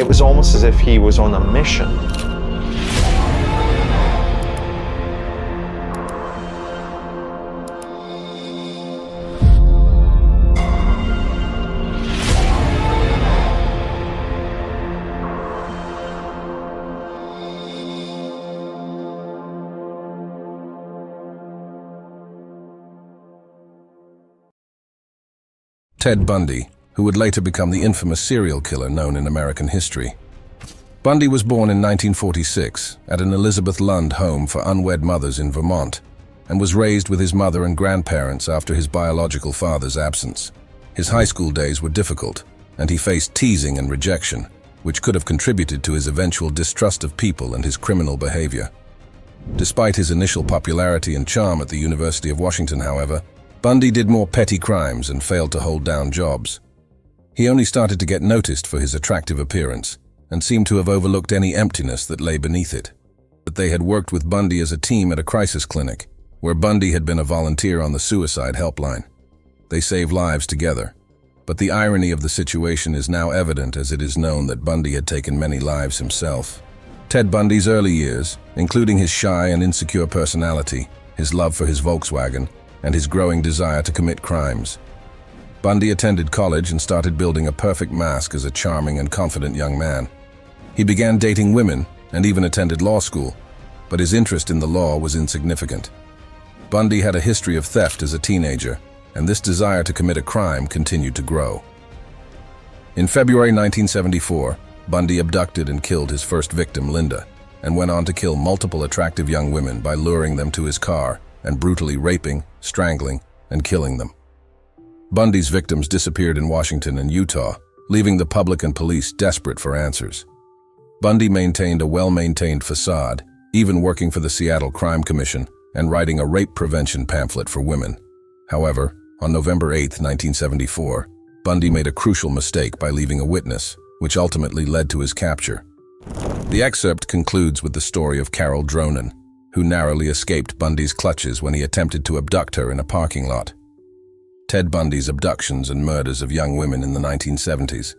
It was almost as if he was on a mission. Ted Bundy, who would later become the infamous serial killer known in American history. Bundy was born in 1946 at an Elizabeth Lund home for unwed mothers in Vermont, and was raised with his mother and grandparents after his biological father's absence. His high school days were difficult, and he faced teasing and rejection, which could have contributed to his eventual distrust of people and his criminal behavior. Despite his initial popularity and charm at the University of Washington, however, Bundy did more petty crimes and failed to hold down jobs. He only started to get noticed for his attractive appearance and seemed to have overlooked any emptiness that lay beneath it. But they had worked with Bundy as a team at a crisis clinic, where Bundy had been a volunteer on the suicide helpline. They saved lives together. But the irony of the situation is now evident, as it is known that Bundy had taken many lives himself. Ted Bundy's early years, including his shy and insecure personality, his love for his Volkswagen, and his growing desire to commit crimes. Bundy attended college and started building a perfect mask as a charming and confident young man. He began dating women and even attended law school, but his interest in the law was insignificant. Bundy had a history of theft as a teenager, and this desire to commit a crime continued to grow. In February 1974, Bundy abducted and killed his first victim, Linda, and went on to kill multiple attractive young women by luring them to his car and brutally raping, strangling, and killing them. Bundy's victims disappeared in Washington and Utah, leaving the public and police desperate for answers. Bundy maintained a well-maintained facade, even working for the Seattle Crime Commission and writing a rape prevention pamphlet for women. However, on November 8, 1974, Bundy made a crucial mistake by leaving a witness, which ultimately led to his capture. The excerpt concludes with the story of Carol Dronen, who narrowly escaped Bundy's clutches when he attempted to abduct her in a parking lot. Ted Bundy's abductions and murders of young women in the 1970s.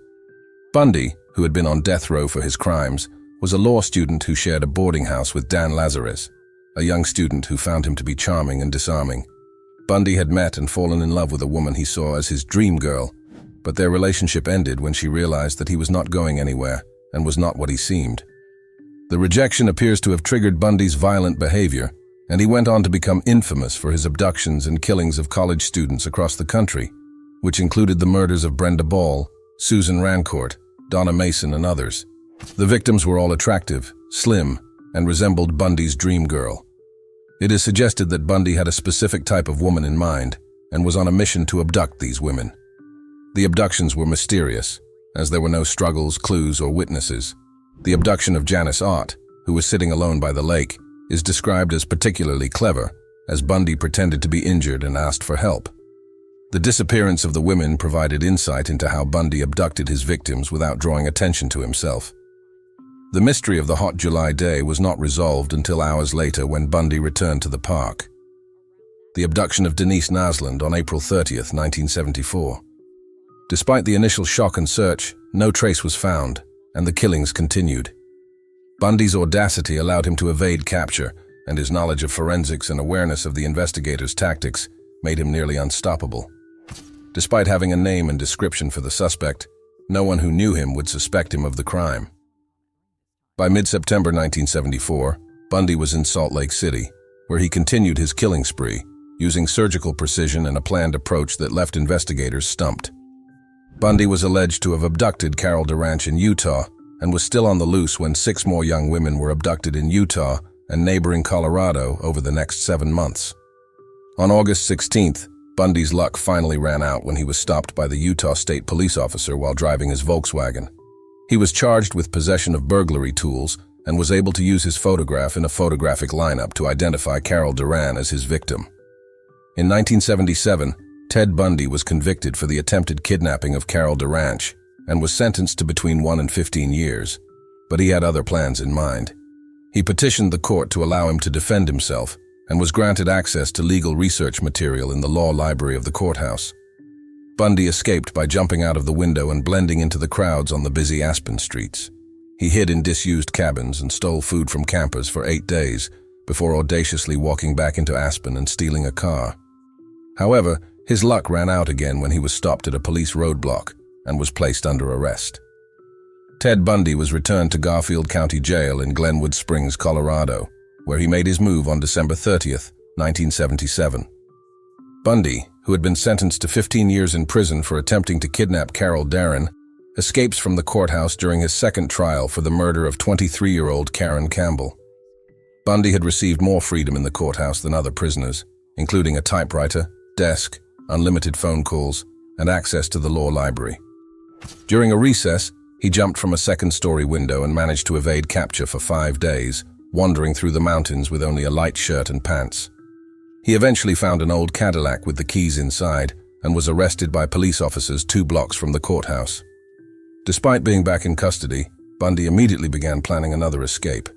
Bundy, who had been on death row for his crimes, was a law student who shared a boarding house with Dan Lazarus, a young student who found him to be charming and disarming. Bundy had met and fallen in love with a woman he saw as his dream girl, but their relationship ended when she realized that he was not going anywhere and was not what he seemed. The rejection appears to have triggered Bundy's violent behavior, and he went on to become infamous for his abductions and killings of college students across the country, which included the murders of Brenda Ball, Susan Rancourt, Donna Mason, and others. The victims were all attractive, slim, and resembled Bundy's dream girl. It is suggested that Bundy had a specific type of woman in mind and was on a mission to abduct these women. The abductions were mysterious, as there were no struggles, clues, or witnesses. The abduction of Janice Ott, who was sitting alone by the lake, is described as particularly clever, as Bundy pretended to be injured and asked for help. The disappearance of the women provided insight into how Bundy abducted his victims without drawing attention to himself. The mystery of the hot July day was not resolved until hours later when Bundy returned to the park. The abduction of Denise Naslund on April 30th, 1974. Despite the initial shock and search, no trace was found, and the killings continued. Bundy's audacity allowed him to evade capture, and his knowledge of forensics and awareness of the investigators' tactics made him nearly unstoppable. Despite having a name and description for the suspect, no one who knew him would suspect him of the crime. By mid-September 1974, Bundy was in Salt Lake City, where he continued his killing spree, using surgical precision and a planned approach that left investigators stumped. Bundy was alleged to have abducted Carol Durant in Utah and was still on the loose when 6 more young women were abducted in Utah and neighboring Colorado over the next 7 months. On August 16th, Bundy's luck finally ran out when he was stopped by the Utah State Police officer while driving his Volkswagen. He was charged with possession of burglary tools and was able to use his photograph in a photographic lineup to identify Carol Durant as his victim. In 1977, Ted Bundy was convicted for the attempted kidnapping of Carol Durant and was sentenced to between 1 and 15 years, but he had other plans in mind. He petitioned the court to allow him to defend himself and was granted access to legal research material in the law library of the courthouse. Bundy escaped by jumping out of the window and blending into the crowds on the busy Aspen streets. He hid in disused cabins and stole food from campers for 8 days before audaciously walking back into Aspen and stealing a car. However, his luck ran out again when he was stopped at a police roadblock and was placed under arrest. Ted Bundy was returned to Garfield County Jail in Glenwood Springs, Colorado, where he made his move on December 30th, 1977. Bundy, who had been sentenced to 15 years in prison for attempting to kidnap Carol Darren, escapes from the courthouse during his second trial for the murder of 23-year-old Karen Campbell. Bundy had received more freedom in the courthouse than other prisoners, including a typewriter, desk, unlimited phone calls, and access to the law library. During a recess, he jumped from a second-story window and managed to evade capture for 5 days, wandering through the mountains with only a light shirt and pants. He eventually found an old Cadillac with the keys inside and was arrested by police officers 2 blocks from the courthouse. Despite being back in custody, Bundy immediately began planning another escape.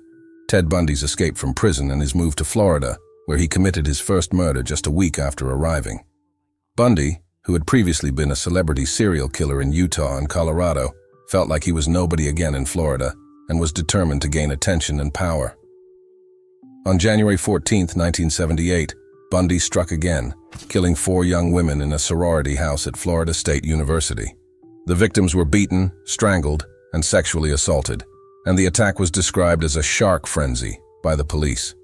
Ted Bundy's escape from prison and his move to Florida, where he committed his first murder just a week after arriving. Bundy, who had previously been a celebrity serial killer in Utah and Colorado, felt like he was nobody again in Florida and was determined to gain attention and power. On January 14, 1978, Bundy struck again, killing 4 young women in a sorority house at Florida State University. The victims were beaten, strangled, and sexually assaulted, and the attack was described as a shark frenzy by the police.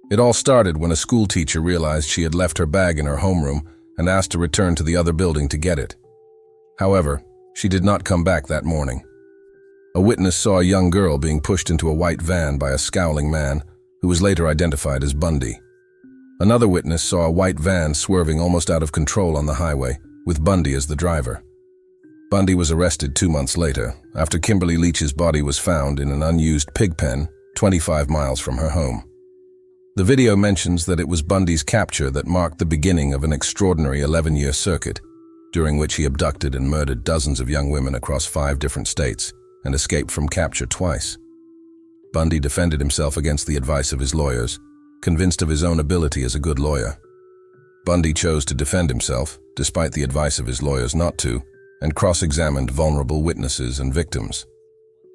It all started when a school teacher realized she had left her bag in her homeroom and asked to return to the other building to get it. However, she did not come back that morning. A witness saw a young girl being pushed into a white van by a scowling man who was later identified as Bundy. Another witness saw a white van swerving almost out of control on the highway, with Bundy as the driver. Bundy was arrested 2 months later, after Kimberly Leach's body was found in an unused pig pen 25 miles from her home. The video mentions that it was Bundy's capture that marked the beginning of an extraordinary 11-year circuit, during which he abducted and murdered dozens of young women across 5 different states and escaped from capture twice. Bundy defended himself against the advice of his lawyers, convinced of his own ability as a good lawyer. Bundy chose to defend himself, despite the advice of his lawyers not to, and cross-examined vulnerable witnesses and victims.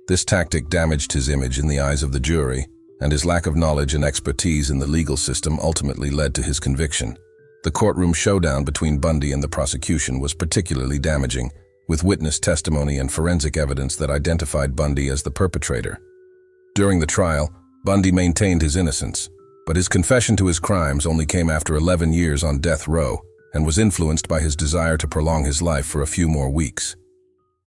This tactic damaged his image in the eyes of the jury, and his lack of knowledge and expertise in the legal system ultimately led to his conviction. The courtroom showdown between Bundy and the prosecution was particularly damaging, with witness testimony and forensic evidence that identified Bundy as the perpetrator. During the trial, Bundy maintained his innocence, but his confession to his crimes only came after 11 years on death row and was influenced by his desire to prolong his life for a few more weeks.